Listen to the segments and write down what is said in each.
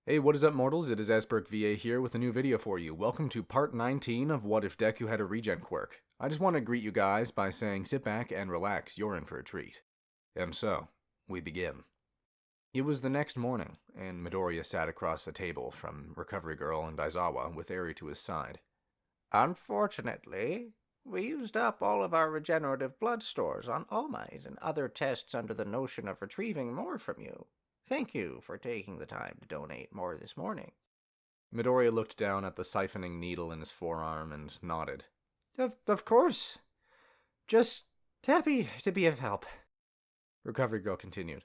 Hey, what is up, mortals? It is Esberg VA here with a new video for you. Welcome to part 19 of What If Deku Had a Regen Quirk. I just want to greet you guys by saying sit back and relax, you're in for a treat. And so, we begin. It was the next morning, and Midoriya sat across the table from Recovery Girl and Aizawa with Eri to his side. Unfortunately, we used up all of our regenerative blood stores on All Might and other tests under the notion of retrieving more from you. Thank you for taking the time to donate more this morning. Midoriya looked down at the siphoning needle in his forearm and nodded. Of course. Just happy to be of help. Recovery Girl continued.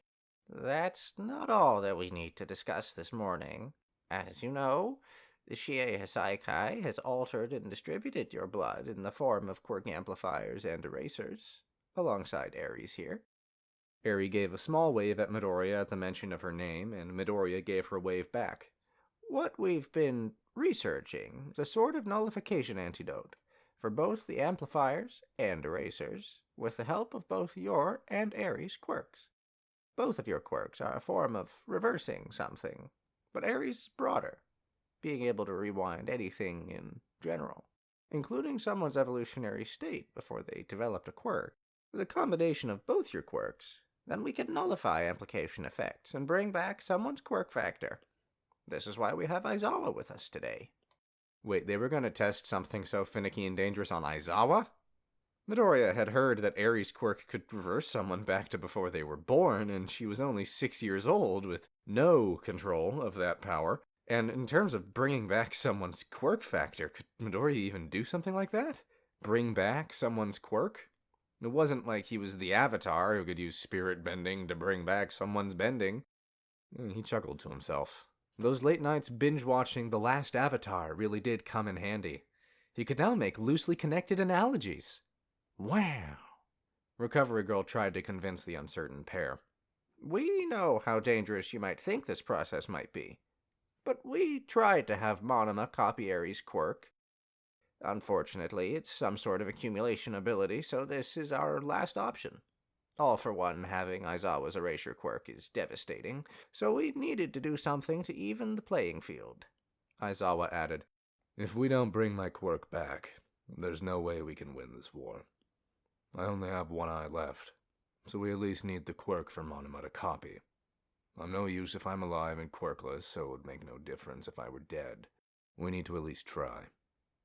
That's not all that we need to discuss this morning. As you know, the Shie Hasaikai has altered and distributed your blood in the form of quirk amplifiers and erasers, alongside Ares here. Eri gave a small wave at Midoriya at the mention of her name, and Midoriya gave her a wave back. What we've been researching is a sort of nullification antidote for both the amplifiers and erasers, with the help of both your and Ares' quirks. Both of your quirks are a form of reversing something, but Ares is broader, being able to rewind anything in general, including someone's evolutionary state before they developed a quirk. With a combination of both your quirks, then we can nullify amplification effects and bring back someone's quirk factor. This is why we have Aizawa with us today. Wait, they were going to test something so finicky and dangerous on Aizawa? Midoriya had heard that Ares' quirk could reverse someone back to before they were born, and she was only 6 years old with no control of that power. And in terms of bringing back someone's quirk factor, could Midoriya even do something like that? Bring back someone's quirk? It wasn't like he was the Avatar who could use spirit bending to bring back someone's bending. He chuckled to himself. Those late nights binge-watching The Last Avatar really did come in handy. He could now make loosely connected analogies. Wow! Recovery Girl tried to convince the uncertain pair. We know how dangerous you might think this process might be, but we tried to have Monoma copy Ares' quirk. Unfortunately, it's some sort of accumulation ability, so this is our last option. All for One having Aizawa's erasure quirk is devastating, so we needed to do something to even the playing field. Aizawa added, If we don't bring my quirk back, there's no way we can win this war. I only have one eye left, so we at least need the quirk for Monoma to copy. I'm no use if I'm alive and quirkless, so it would make no difference if I were dead. We need to at least try,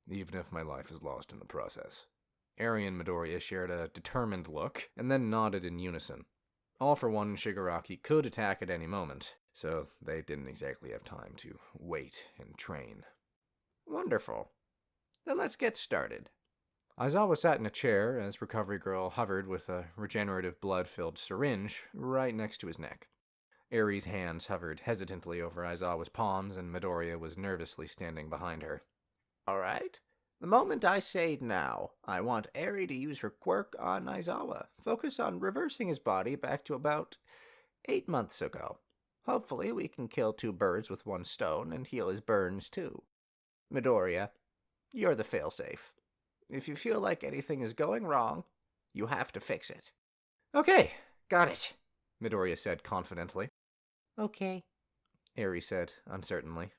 even if my life is lost in the process. Eri and Midoriya shared a determined look, and then nodded in unison. All for One and Shigaraki could attack at any moment, so they didn't exactly have time to wait and train. Wonderful. Then let's get started. Aizawa sat in a chair as Recovery Girl hovered with a regenerative blood-filled syringe right next to his neck. Eri's hands hovered hesitantly over Aizawa's palms, and Midoriya was nervously standing behind her. All right. The moment I say now, I want Eri to use her quirk on Aizawa. Focus on reversing his body back to about 8 months ago. Hopefully we can kill 2 birds with 1 stone and heal his burns too. Midoriya, you're the failsafe. If you feel like anything is going wrong, you have to fix it. Okay, got it, Midoriya said confidently. Okay, Eri said uncertainly.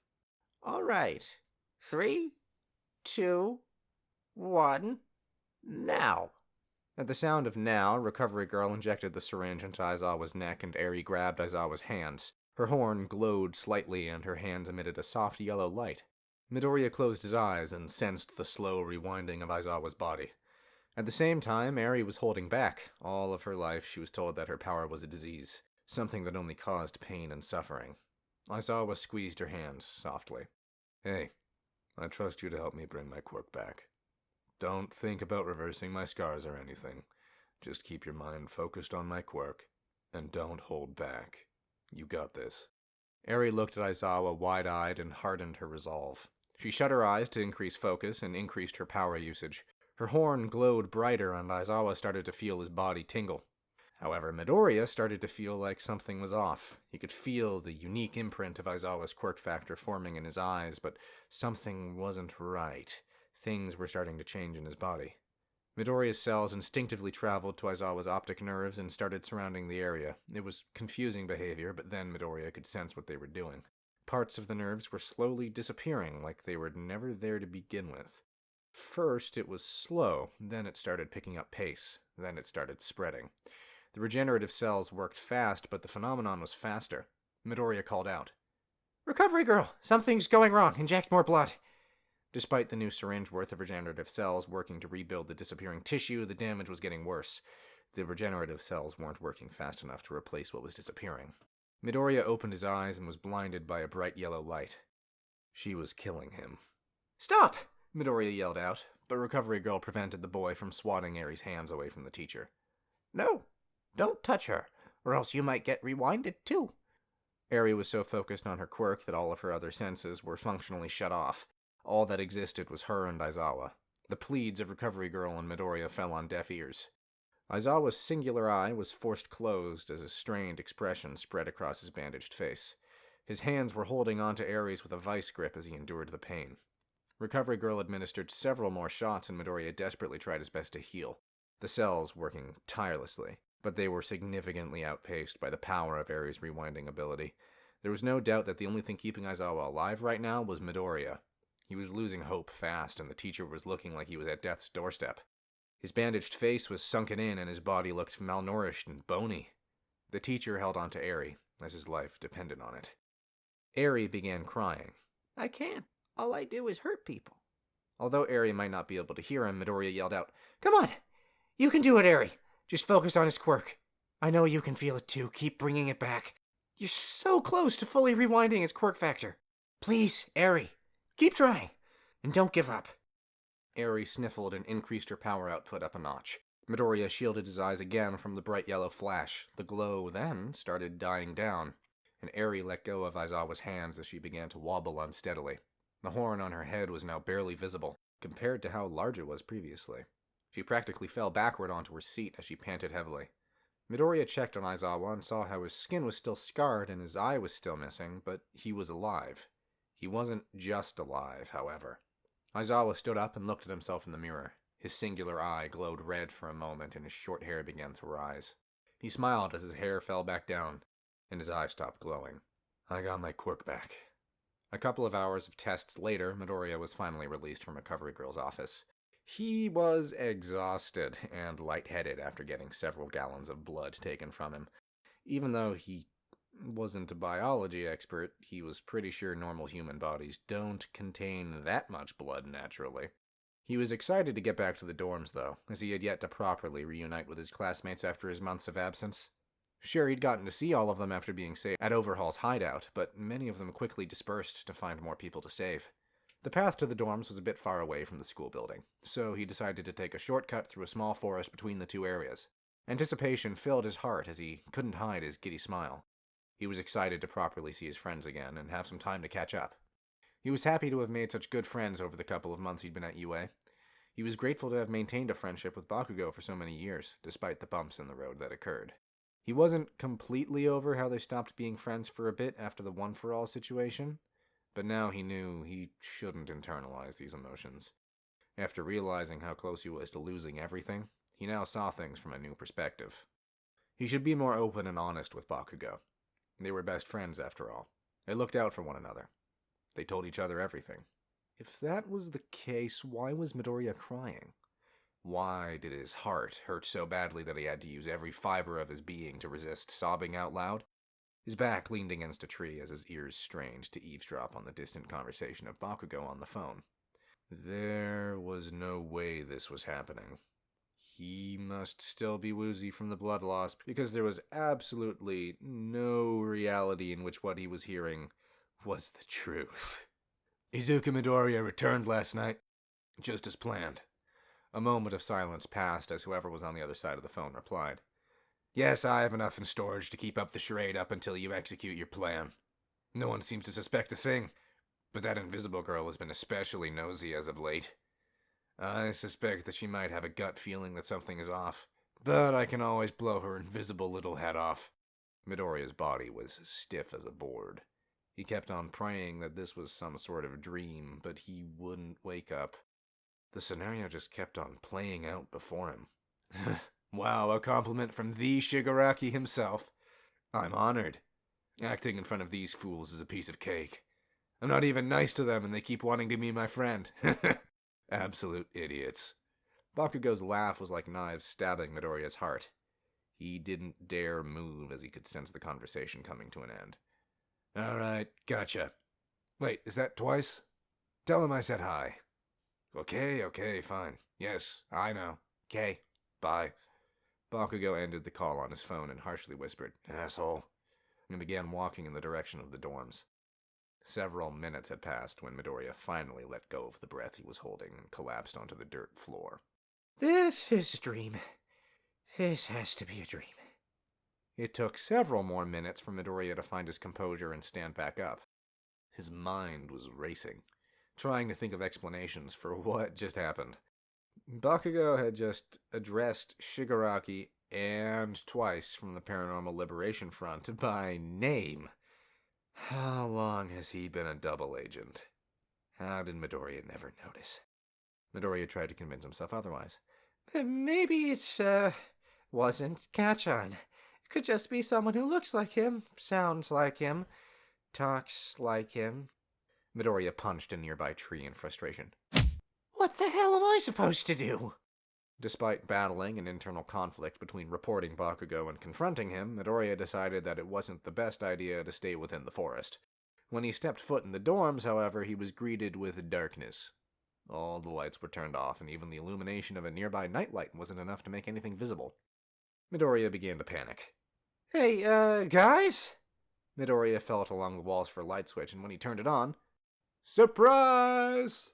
All right. 3, 2, 1, now. At the sound of now, Recovery Girl injected the syringe into Aizawa's neck, and Eri grabbed Aizawa's hands. Her horn glowed slightly, and her hands emitted a soft yellow light. Midoriya closed his eyes and sensed the slow rewinding of Aizawa's body. At the same time, Eri was holding back. All of her life, she was told that her power was a disease, something that only caused pain and suffering. Aizawa squeezed her hands softly. Hey, I trust you to help me bring my quirk back. Don't think about reversing my scars or anything. Just keep your mind focused on my quirk, and don't hold back. You got this. Eri looked at Aizawa wide-eyed and hardened her resolve. She shut her eyes to increase focus and increased her power usage. Her horn glowed brighter, and Aizawa started to feel his body tingle. However, Midoriya started to feel like something was off. He could feel the unique imprint of Aizawa's quirk factor forming in his eyes, but something wasn't right. Things were starting to change in his body. Midoriya's cells instinctively traveled to Aizawa's optic nerves and started surrounding the area. It was confusing behavior, but then Midoriya could sense what they were doing. Parts of the nerves were slowly disappearing like they were never there to begin with. First, it was slow, then it started picking up pace, then it started spreading. The regenerative cells worked fast, but the phenomenon was faster. Midoriya called out, "Recovery girl, something's going wrong. Inject more blood." Despite the new syringe worth of regenerative cells working to rebuild the disappearing tissue, the damage was getting worse. The regenerative cells weren't working fast enough to replace what was disappearing. Midoriya opened his eyes and was blinded by a bright yellow light. She was killing him. "Stop!" Midoriya yelled out, but Recovery Girl prevented the boy from swatting Aries' hands away from the teacher. "No, don't touch her, or else you might get rewinded too." Aerie was so focused on her quirk that all of her other senses were functionally shut off. All that existed was her and Aizawa. The pleads of Recovery Girl and Midoriya fell on deaf ears. Aizawa's singular eye was forced closed as a strained expression spread across his bandaged face. His hands were holding onto Aries with a vice grip as he endured the pain. Recovery Girl administered several more shots and Midoriya desperately tried his best to heal, the cells working tirelessly, but they were significantly outpaced by the power of Aries' rewinding ability. There was no doubt that the only thing keeping Aizawa alive right now was Midoriya. He was losing hope fast, and the teacher was looking like he was at death's doorstep. His bandaged face was sunken in, and his body looked malnourished and bony. The teacher held on to Aerie, as his life depended on it. Aerie began crying. "I can't. All I do is hurt people." Although Aerie might not be able to hear him, Midoriya yelled out, "Come on! You can do it, Aerie! Just focus on his quirk. I know you can feel it too. Keep bringing it back. You're so close to fully rewinding his quirk factor. Please, Aerie, keep trying, and don't give up." Aerie sniffled and increased her power output up a notch. Midoriya shielded his eyes again from the bright yellow flash. The glow then started dying down, and Aerie let go of Aizawa's hands as she began to wobble unsteadily. The horn on her head was now barely visible, compared to how large it was previously. She practically fell backward onto her seat as she panted heavily. Midoriya checked on Aizawa and saw how his skin was still scarred and his eye was still missing, but he was alive. He wasn't just alive, however. Aizawa stood up and looked at himself in the mirror. His singular eye glowed red for a moment and his short hair began to rise. He smiled as his hair fell back down, and his eye stopped glowing. "I got my quirk back." A couple of hours of tests later, Midoriya was finally released from Recovery Girl's office. He was exhausted and lightheaded after getting several gallons of blood taken from him. Even though he wasn't a biology expert, he was pretty sure normal human bodies don't contain that much blood naturally. He was excited to get back to the dorms, though, as he had yet to properly reunite with his classmates after his months of absence. Sure, he'd gotten to see all of them after being saved at Overhaul's hideout, but many of them quickly dispersed to find more people to save. The path to the dorms was a bit far away from the school building, so he decided to take a shortcut through a small forest between the two areas. Anticipation filled his heart as he couldn't hide his giddy smile. He was excited to properly see his friends again and have some time to catch up. He was happy to have made such good friends over the couple of months he'd been at UA. He was grateful to have maintained a friendship with Bakugo for so many years, despite the bumps in the road that occurred. He wasn't completely over how they stopped being friends for a bit after the one-for-all situation, but now he knew he shouldn't internalize these emotions. After realizing how close he was to losing everything, he now saw things from a new perspective. He should be more open and honest with Bakugo. They were best friends, after all. They looked out for one another. They told each other everything. If that was the case, why was Midoriya crying? Why did his heart hurt so badly that he had to use every fiber of his being to resist sobbing out loud? His back leaned against a tree as his ears strained to eavesdrop on the distant conversation of Bakugo on the phone. There was no way this was happening. He must still be woozy from the blood loss, because there was absolutely no reality in which what he was hearing was the truth. Izuku Midoriya returned last night, just as planned. A moment of silence passed as whoever was on the other side of the phone replied. Yes, I have enough in storage to keep up the charade up until you execute your plan. No one seems to suspect a thing, but that invisible girl has been especially nosy as of late. I suspect that she might have a gut feeling that something is off, but I can always blow her invisible little head off. Midoriya's body was stiff as a board. He kept on praying that this was some sort of dream, but he wouldn't wake up. The scenario just kept on playing out before him. Wow, a compliment from the Shigaraki himself. I'm honored. Acting in front of these fools is a piece of cake. I'm not even nice to them and they keep wanting to be my friend. Absolute idiots. Bakugo's laugh was like knives stabbing Midoriya's heart. He didn't dare move as he could sense the conversation coming to an end. Alright, gotcha. Wait, is that twice? Tell him I said hi. Okay, fine. Yes, I know. Okay, bye. Bakugo ended the call on his phone and harshly whispered, "Asshole," and began walking in the direction of the dorms. Several minutes had passed when Midoriya finally let go of the breath he was holding and collapsed onto the dirt floor. This is a dream. This has to be a dream. It took several more minutes for Midoriya to find his composure and stand back up. His mind was racing, trying to think of explanations for what just happened. Bakugo had just addressed Shigaraki and twice from the Paranormal Liberation Front by name. How long has he been a double agent? How did Midoriya never notice? Midoriya tried to convince himself otherwise. Maybe it, wasn't Kachan. It could just be someone who looks like him, sounds like him, talks like him. Midoriya punched a nearby tree in frustration. What the hell am I supposed to do? Despite battling an internal conflict between reporting Bakugo and confronting him, Midoriya decided that it wasn't the best idea to stay within the forest. When he stepped foot in the dorms, however, he was greeted with darkness. All the lights were turned off, and even the illumination of a nearby nightlight wasn't enough to make anything visible. Midoriya began to panic. Hey, guys? Midoriya felt along the walls for a light switch, and when he turned it on, surprise!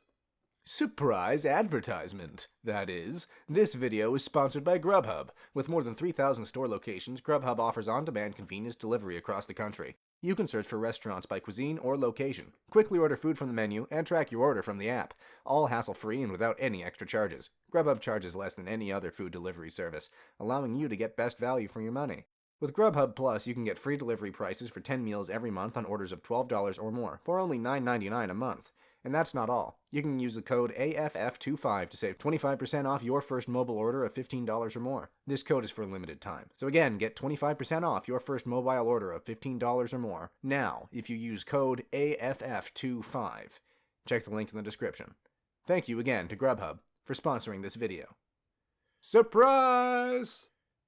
Surprise advertisement, that is. This video is sponsored by Grubhub. With more than 3,000 store locations, Grubhub offers on-demand convenience delivery across the country. You can search for restaurants by cuisine or location, quickly order food from the menu, and track your order from the app, all hassle-free and without any extra charges. Grubhub charges less than any other food delivery service, allowing you to get best value for your money. With Grubhub Plus, you can get free delivery prices for 10 meals every month on orders of $12 or more, for only $9.99 a month. And that's not all. You can use the code AFF25 to save 25% off your first mobile order of $15 or more. This code is for a limited time. So again, get 25% off your first mobile order of $15 or more now if you use code AFF25. Check the link in the description. Thank you again to Grubhub for sponsoring this video. Surprise!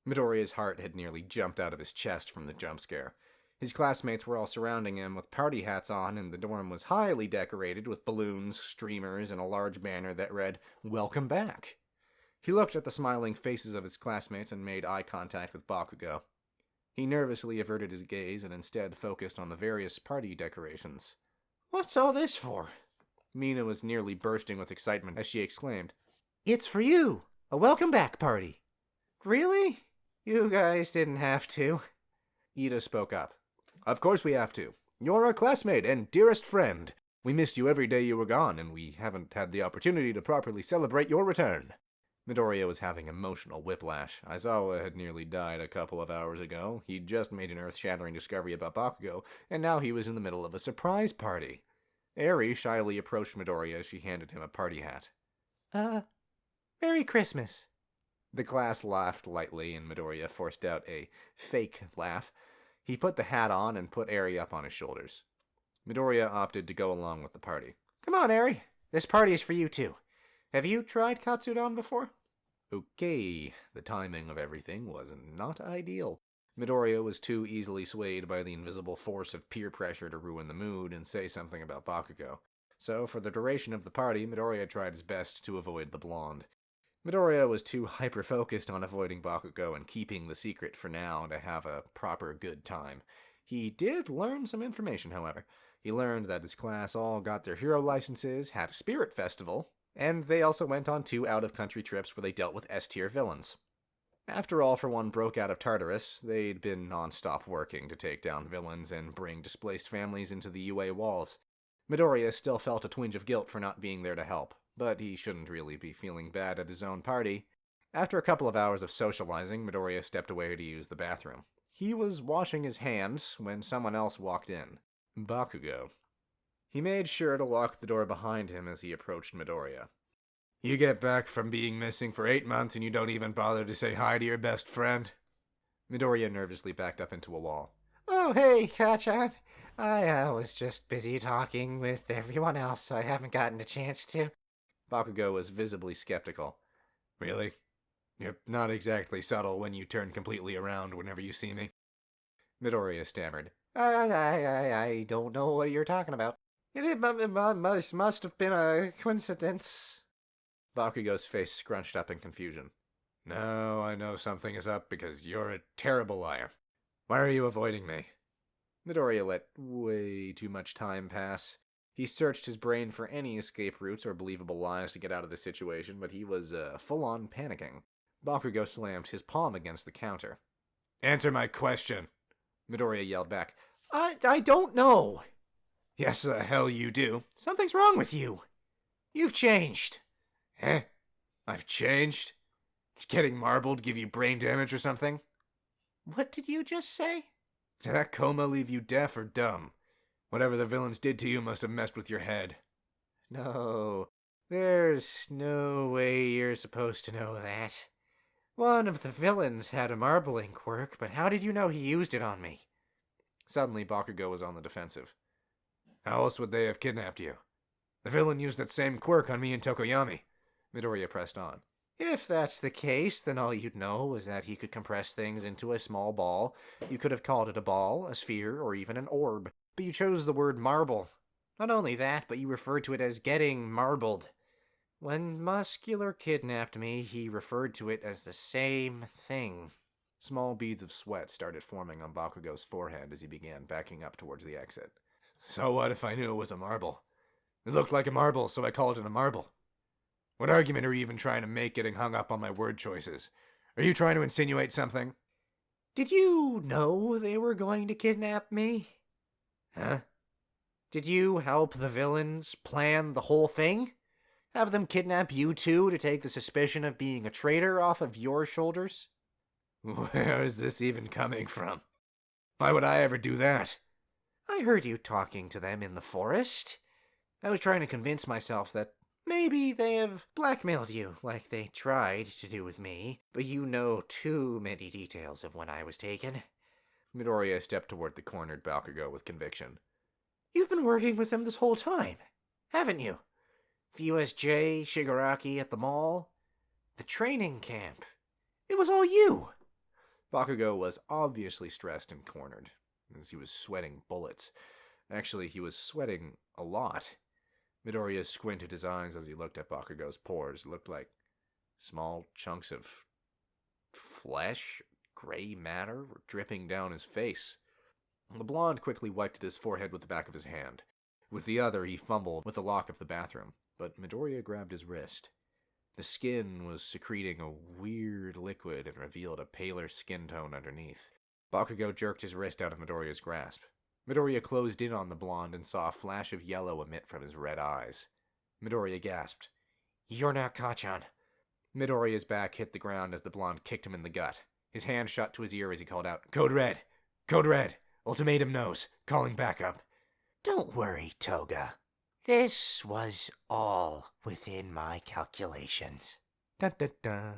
Midoriya's heart had nearly jumped out of his chest from the jump scare. His classmates were all surrounding him with party hats on, and the dorm was highly decorated with balloons, streamers, and a large banner that read, "Welcome back." He looked at the smiling faces of his classmates and made eye contact with Bakugo. He nervously averted his gaze and instead focused on the various party decorations. What's all this for? Mina was nearly bursting with excitement as she exclaimed, "It's for you! A welcome back party!" Really? You guys didn't have to. Ida spoke up. Of course we have to. You're our classmate and dearest friend. We missed you every day you were gone, and we haven't had the opportunity to properly celebrate your return. Midoriya was having emotional whiplash. Aizawa had nearly died a couple of hours ago. He'd just made an earth-shattering discovery about Bakugo, and now he was in the middle of a surprise party. Eri shyly approached Midoriya as she handed him a party hat. Merry Christmas. The class laughed lightly, and Midoriya forced out a fake laugh. He put the hat on and put Eri up on his shoulders. Midoriya opted to go along with the party. Come on, Eri. This party is for you, too. Have you tried Katsudon before? Okay, the timing of everything was not ideal. Midoriya was too easily swayed by the invisible force of peer pressure to ruin the mood and say something about Bakugo. So, for the duration of the party, Midoriya tried his best to avoid the blonde. Midoriya was too hyper-focused on avoiding Bakugo and keeping the secret for now to have a proper good time. He did learn some information, however. He learned that his class all got their hero licenses, had a spirit festival, and they also went on 2 out-of-country trips where they dealt with S-tier villains. After All for One broke out of Tartarus, they'd been non-stop working to take down villains and bring displaced families into the UA walls. Midoriya still felt a twinge of guilt for not being there to help, but he shouldn't really be feeling bad at his own party. After a couple of hours of socializing, Midoriya stepped away to use the bathroom. He was washing his hands when someone else walked in. Bakugo. He made sure to lock the door behind him as he approached Midoriya. You get back from being missing for 8 months and you don't even bother to say hi to your best friend? Midoriya nervously backed up into a wall. Oh, hey, Kachan. I was just busy talking with everyone else, so I haven't gotten a chance to. Bakugo was visibly skeptical. Really? You're not exactly subtle when you turn completely around whenever you see me. Midoriya stammered. I don't know what you're talking about. It must have been a coincidence. Bakugo's face scrunched up in confusion. No, I know something is up because you're a terrible liar. Why are you avoiding me? Midoriya let way too much time pass. He searched his brain for any escape routes or believable lies to get out of the situation, but he was full-on panicking. Bakugo slammed his palm against the counter. Answer my question, Midoriya yelled back. I don't know. Yes, the hell you do. Something's wrong with you. You've changed. Eh? I've changed? Did getting marbled give you brain damage or something? What did you just say? Did that coma leave you deaf or dumb? Whatever the villains did to you must have messed with your head. No, there's no way you're supposed to know that. One of the villains had a marbling quirk, but how did you know he used it on me? Suddenly, Bakugo was on the defensive. How else would they have kidnapped you? The villain used that same quirk on me and Tokoyami. Midoriya pressed on. If that's the case, then all you'd know was that he could compress things into a small ball. You could have called it a ball, a sphere, or even an orb. But you chose the word marble. Not only that, but you referred to it as getting marbled. When Muscular kidnapped me, he referred to it as the same thing. Small beads of sweat started forming on Bakugo's forehead as he began backing up towards the exit. So what if I knew it was a marble? It looked like a marble, so I called it a marble. What argument are you even trying to make getting hung up on my word choices? Are you trying to insinuate something? Did you know they were going to kidnap me? Huh? Did you help the villains plan the whole thing? Have them kidnap you too to take the suspicion of being a traitor off of your shoulders? Where is this even coming from? Why would I ever do that? I heard you talking to them in the forest. I was trying to convince myself that maybe they have blackmailed you like they tried to do with me, but you know too many details of when I was taken. Midoriya stepped toward the cornered Bakugo with conviction. You've been working with them this whole time, haven't you? The USJ, Shigaraki at the mall, the training camp. It was all you. Bakugo was obviously stressed and cornered, as he was sweating bullets. Actually, he was sweating a lot. Midoriya squinted his eyes as he looked at Bakugo's pores. It looked like small chunks of flesh, gray matter, were dripping down his face. The blonde quickly wiped at his forehead with the back of his hand. With the other, he fumbled with the lock of the bathroom, but Midoriya grabbed his wrist. The skin was secreting a weird liquid and revealed a paler skin tone underneath. Bakugo jerked his wrist out of Midoriya's grasp. Midoriya closed in on the blonde and saw a flash of yellow emit from his red eyes. Midoriya gasped. You're not Kachan. Midoriya's back hit the ground as the blonde kicked him in the gut. His hand shut to his ear as he called out, Code Red! Code Red! Ultimatum nose! Calling backup. Don't worry, Toga. This was all within my calculations. Dun, dun, dun.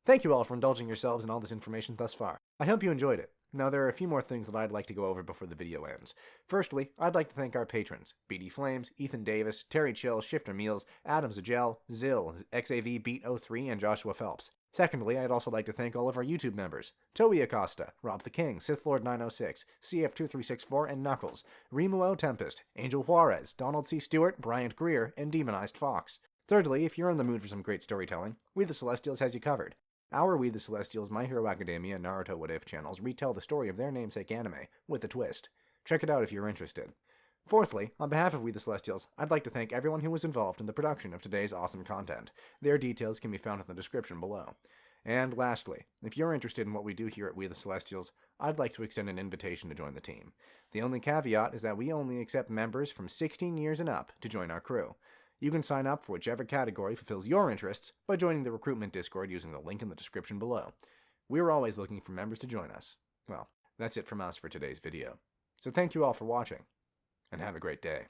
Thank you all for indulging yourselves in all this information thus far. I hope you enjoyed it. Now, there are a few more things that I'd like to go over before the video ends. Firstly, I'd like to thank our patrons, BD Flames, Ethan Davis, Terry Chill, Shifter Meals, Adam Zagel, Zill, XAV Beat 03, and Joshua Phelps. Secondly, I'd also like to thank all of our YouTube members, Toei Acosta, Rob the King, Sith Lord 906, CF2364, and Knuckles, Remuo Tempest, Angel Juarez, Donald C. Stewart, Bryant Greer, and Demonized Fox. Thirdly, if you're in the mood for some great storytelling, We the Celestials has you covered. Our We the Celestials, My Hero Academia, and Naruto What If channels retell the story of their namesake anime, with a twist. Check it out if you're interested. Fourthly, on behalf of We the Celestials, I'd like to thank everyone who was involved in the production of today's awesome content. Their details can be found in the description below. And lastly, if you're interested in what we do here at We the Celestials, I'd like to extend an invitation to join the team. The only caveat is that we only accept members from 16 years and up to join our crew. You can sign up for whichever category fulfills your interests by joining the recruitment Discord using the link in the description below. We're always looking for members to join us. Well, that's it from us for today's video. So thank you all for watching, and have a great day.